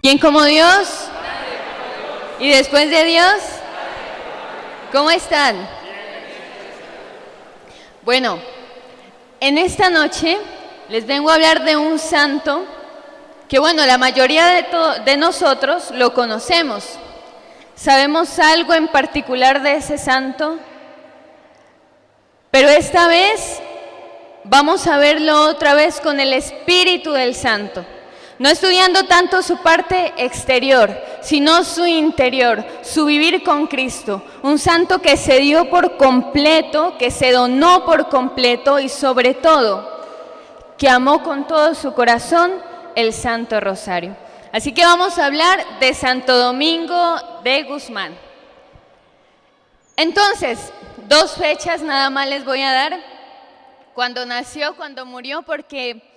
¿Quién como Dios? ¿Y después de Dios? ¿Cómo están? Bueno, en esta noche les vengo a hablar de un santo que, bueno, la mayoría de nosotros lo conocemos. Sabemos algo en particular de ese santo, pero esta vez vamos a verlo otra vez con el Espíritu del Santo. No estudiando tanto su parte exterior, sino su interior, su vivir con Cristo. Un santo que se dio por completo, que se donó por completo y sobre todo, que amó con todo su corazón el Santo Rosario. Así que vamos a hablar de Santo Domingo de Guzmán. Entonces, 2 fechas nada más les voy a dar. Cuando nació, cuando murió, porque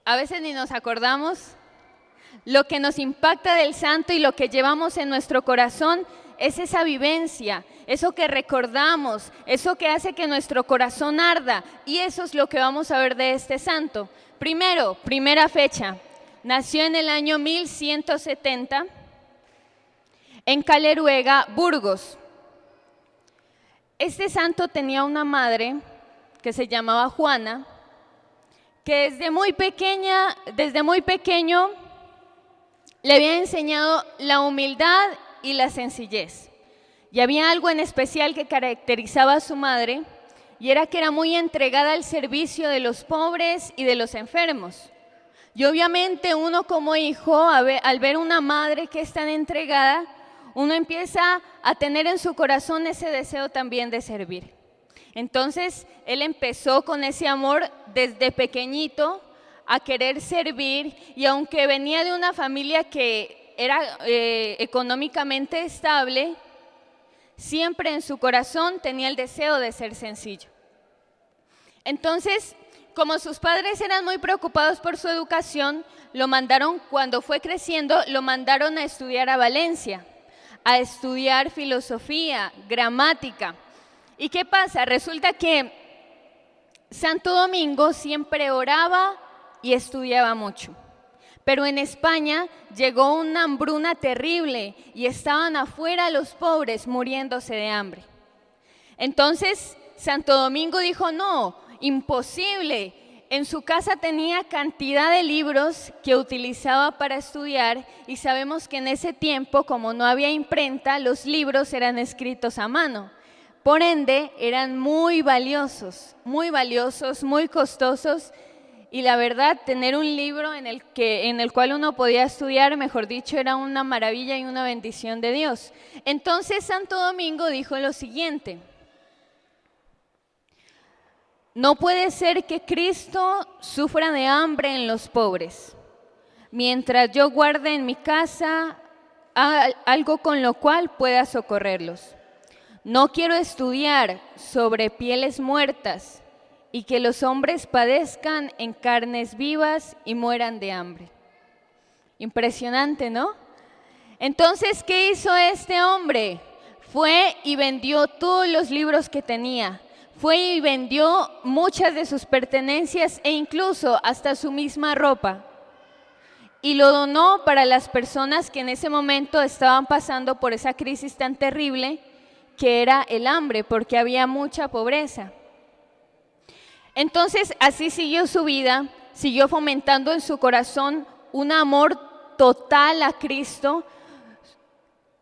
a veces ni nos acordamos. Lo que nos impacta del santo y lo que llevamos en nuestro corazón es esa vivencia, eso que recordamos, eso que hace que nuestro corazón arda, y eso es lo que vamos a ver de este santo. Primera fecha, nació en el año 1170 en Caleruega, Burgos. Este santo tenía una madre que se llamaba Juana, que desde muy pequeño le había enseñado la humildad y la sencillez. Y había algo en especial que caracterizaba a su madre, y era que era muy entregada al servicio de los pobres y de los enfermos. Y obviamente uno como hijo, al ver una madre que es tan entregada, uno empieza a tener en su corazón ese deseo también de servir. Entonces, él empezó con ese amor desde pequeñito a querer servir, y aunque venía de una familia que era económicamente estable, siempre en su corazón tenía el deseo de ser sencillo. Entonces, como sus padres eran muy preocupados por su educación, cuando fue creciendo, lo mandaron a estudiar a Valencia, a estudiar filosofía, gramática. ¿Y qué pasa? Resulta que Santo Domingo siempre oraba y estudiaba mucho. Pero en España llegó una hambruna terrible y estaban afuera los pobres muriéndose de hambre. Entonces Santo Domingo dijo: no, imposible. En su casa tenía cantidad de libros que utilizaba para estudiar, y sabemos que en ese tiempo, como no había imprenta, los libros eran escritos a mano. Por ende, eran muy valiosos, muy costosos, y la verdad, tener un libro en el cual uno podía estudiar, mejor dicho, era una maravilla y una bendición de Dios. Entonces, Santo Domingo dijo lo siguiente: no puede ser que Cristo sufra de hambre en los pobres, mientras yo guarde en mi casa algo con lo cual pueda socorrerlos. No quiero estudiar sobre pieles muertas y que los hombres padezcan en carnes vivas y mueran de hambre. Impresionante, ¿no? Entonces, ¿qué hizo este hombre? Fue y vendió todos los libros que tenía. Fue y vendió muchas de sus pertenencias e incluso hasta su misma ropa. Y lo donó para las personas que en ese momento estaban pasando por esa crisis tan terrible que era el hambre, porque había mucha pobreza. Entonces, así siguió su vida, siguió fomentando en su corazón un amor total a Cristo.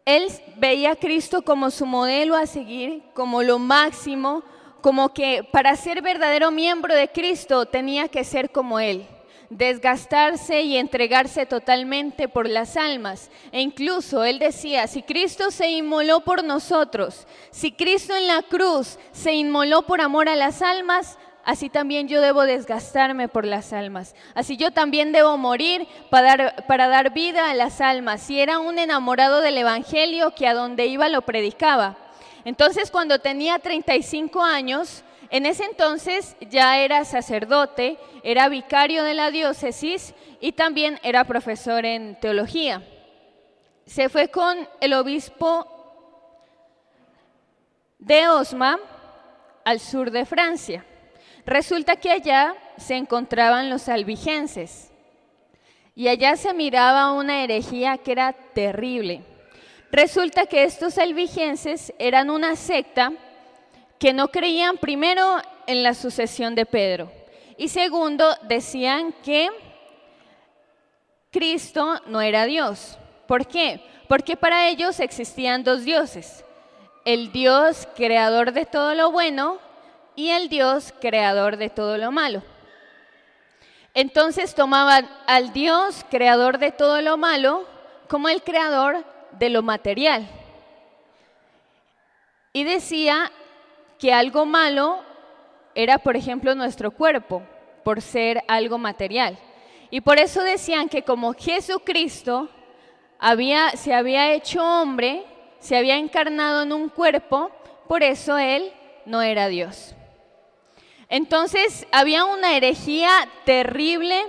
Él veía a Cristo como su modelo a seguir, como lo máximo, como que para ser verdadero miembro de Cristo tenía que ser como Él, desgastarse y entregarse totalmente por las almas. E incluso él decía: si Cristo se inmoló por nosotros, si Cristo en la cruz se inmoló por amor a las almas, así también yo debo desgastarme por las almas. Así yo también debo morir para dar vida a las almas. Y era un enamorado del Evangelio que a donde iba lo predicaba. Entonces, cuando tenía 35 años, en ese entonces ya era sacerdote, era vicario de la diócesis y también era profesor en teología. Se fue con el obispo de Osma al sur de Francia. Resulta que allá se encontraban los albigenses. Y allá se miraba una herejía que era terrible. Resulta que estos albigenses eran una secta que no creían primero en la sucesión de Pedro y segundo decían que Cristo no era Dios. ¿Por qué? Porque para ellos existían dos dioses, el Dios creador de todo lo bueno y el Dios creador de todo lo malo. Entonces tomaban al Dios creador de todo lo malo como el creador de lo material. Y decía que algo malo era, por ejemplo, nuestro cuerpo, por ser algo material. Y por eso decían que como Jesucristo se había hecho hombre, se había encarnado en un cuerpo, por eso Él no era Dios. Entonces había una herejía terrible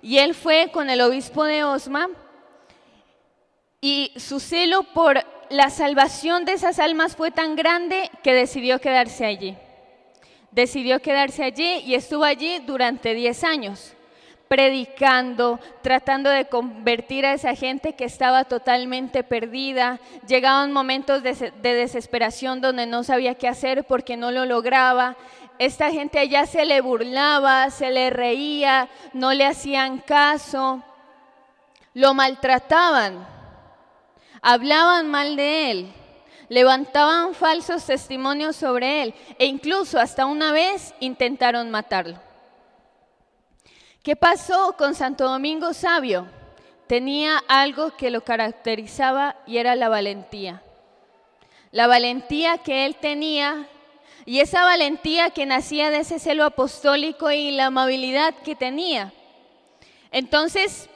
y él fue con el obispo de Osma y su celo por la salvación de esas almas fue tan grande que decidió quedarse allí. Decidió quedarse allí y estuvo allí durante 10 años, predicando, tratando de convertir a esa gente que estaba totalmente perdida. Llegaban momentos de desesperación donde no sabía qué hacer porque no lo lograba. Esta gente allá se le burlaba, se le reía, no le hacían caso, lo maltrataban, hablaban mal de él, levantaban falsos testimonios sobre él e incluso hasta una vez intentaron matarlo. ¿Qué pasó con Santo Domingo Sabio? Tenía algo que lo caracterizaba y era la valentía. La valentía que él tenía y esa valentía que nacía de ese celo apostólico y la amabilidad que tenía. Entonces,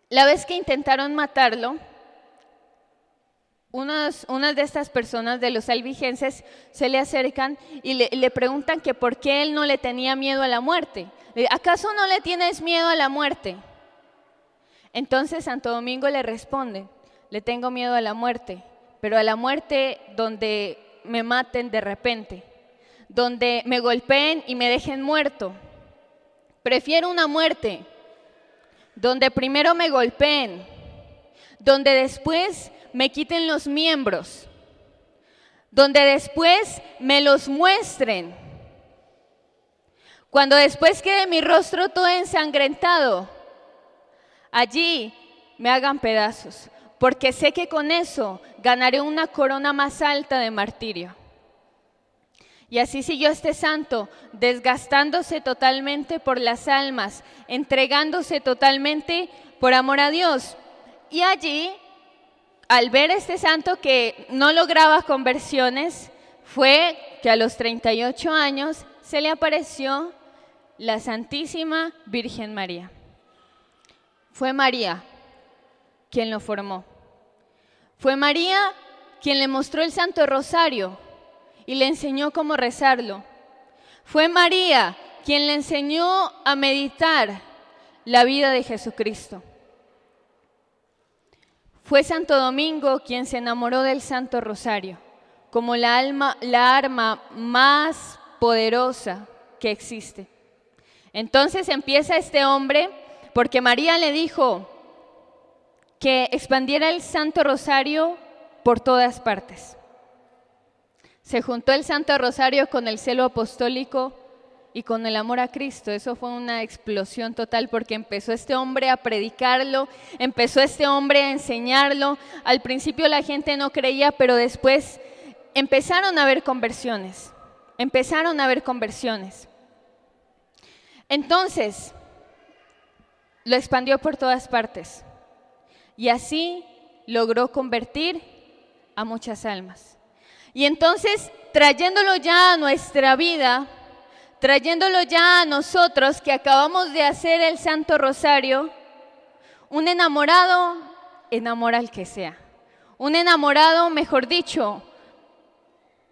la vez que intentaron matarlo, unas de estas personas de los albigenses se le acercan y le preguntan que por qué él no le tenía miedo a la muerte. ¿Acaso no le tienes miedo a la muerte? Entonces Santo Domingo le responde, le tengo miedo a la muerte, pero a la muerte donde me maten de repente, donde me golpeen y me dejen muerto. Prefiero una muerte donde primero me golpeen, donde después me quiten los miembros, donde después me los muestren, cuando después quede mi rostro todo ensangrentado, allí me hagan pedazos, porque sé que con eso ganaré una corona más alta de martirio. Y así siguió este santo, desgastándose totalmente por las almas, entregándose totalmente por amor a Dios. Y allí, al ver a este santo que no lograba conversiones, fue que a los 38 años se le apareció la Santísima Virgen María. Fue María quien lo formó. Fue María quien le mostró el Santo Rosario y le enseñó cómo rezarlo. Fue María quien le enseñó a meditar la vida de Jesucristo. Fue Santo Domingo quien se enamoró del Santo Rosario como la arma más poderosa que existe. Entonces empieza este hombre, porque María le dijo que expandiera el Santo Rosario por todas partes. Se juntó el Santo Rosario con el celo apostólico y con el amor a Cristo. Eso fue una explosión total porque empezó este hombre a predicarlo, empezó este hombre a enseñarlo. Al principio la gente no creía, pero después empezaron a haber conversiones. Entonces, lo expandió por todas partes y así logró convertir a muchas almas. Y entonces, trayéndolo ya a nuestra vida, trayéndolo ya a nosotros que acabamos de hacer el Santo Rosario, un enamorado enamora al que sea. Un enamorado, mejor dicho,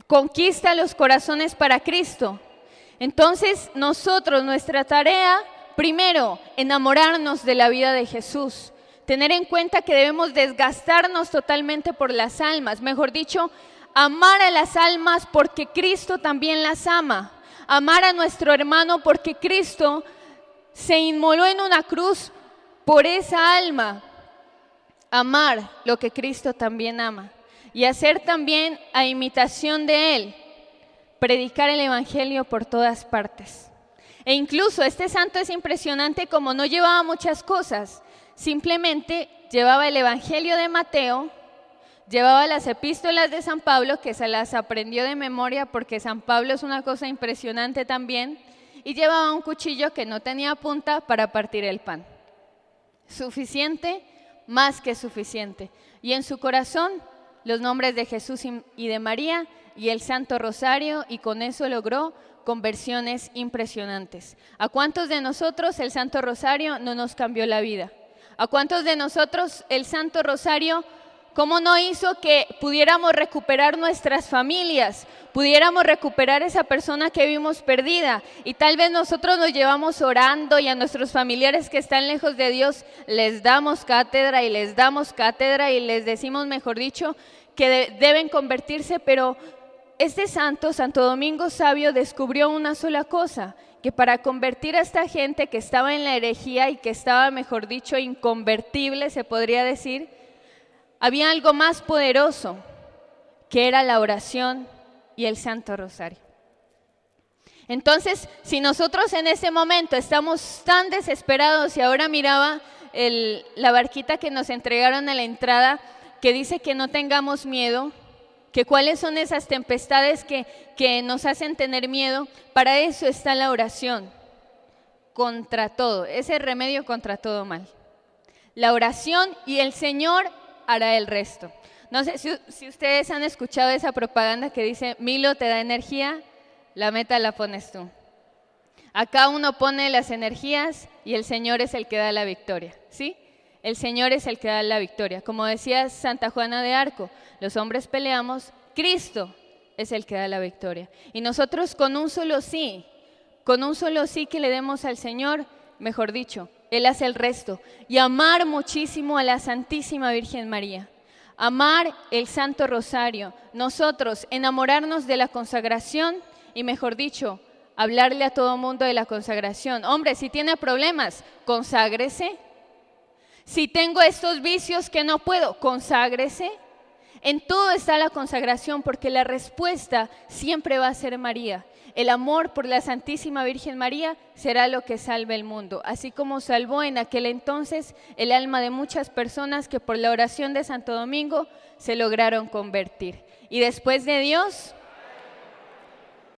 conquista los corazones para Cristo. Entonces, nosotros, nuestra tarea, primero, enamorarnos de la vida de Jesús. Tener en cuenta que debemos desgastarnos totalmente por las almas. Mejor dicho, amar a las almas porque Cristo también las ama. Amar a nuestro hermano porque Cristo se inmoló en una cruz por esa alma, amar lo que Cristo también ama y hacer también a imitación de Él, predicar el Evangelio por todas partes. E incluso este santo es impresionante como no llevaba muchas cosas, simplemente llevaba el Evangelio de Mateo, llevaba las epístolas de San Pablo, que se las aprendió de memoria porque San Pablo es una cosa impresionante también, y llevaba un cuchillo que no tenía punta para partir el pan. Suficiente, más que suficiente. Y en su corazón los nombres de Jesús y de María y el Santo Rosario, y con eso logró conversiones impresionantes. ¿A cuántos de nosotros el Santo Rosario no nos cambió la vida? ¿A cuántos de nosotros el Santo Rosario, cómo no hizo que pudiéramos recuperar nuestras familias, pudiéramos recuperar esa persona que vimos perdida? Y tal vez nosotros nos llevamos orando y a nuestros familiares que están lejos de Dios les damos cátedra y les damos cátedra y les decimos, mejor dicho, que deben convertirse, pero este santo, Santo Domingo Sabio, descubrió una sola cosa, que para convertir a esta gente que estaba en la herejía y que estaba, mejor dicho, inconvertible, se podría decir, había algo más poderoso, que era la oración y el Santo Rosario. Entonces, si nosotros en ese momento estamos tan desesperados, y ahora miraba la barquita que nos entregaron a la entrada, que dice que no tengamos miedo, que cuáles son esas tempestades que nos hacen tener miedo, para eso está la oración, contra todo, ese remedio contra todo mal. La oración y el Señor hará el resto. No sé si ustedes han escuchado esa propaganda que dice, Milo te da energía, la meta la pones tú. Acá uno pone las energías y el Señor es el que da la victoria, ¿sí? El Señor es el que da la victoria. Como decía Santa Juana de Arco, los hombres peleamos, Cristo es el que da la victoria. Y nosotros con un solo sí que le demos al Señor, mejor dicho, Él hace el resto. Y amar muchísimo a la Santísima Virgen María, amar el Santo Rosario, nosotros enamorarnos de la consagración y, mejor dicho, hablarle a todo mundo de la consagración. Hombre, si tiene problemas, conságrese. Si tengo estos vicios que no puedo, conságrese. En todo está la consagración, porque la respuesta siempre va a ser María. El amor por la Santísima Virgen María será lo que salve el mundo, así como salvó en aquel entonces el alma de muchas personas que por la oración de Santo Domingo se lograron convertir. Y después de Dios,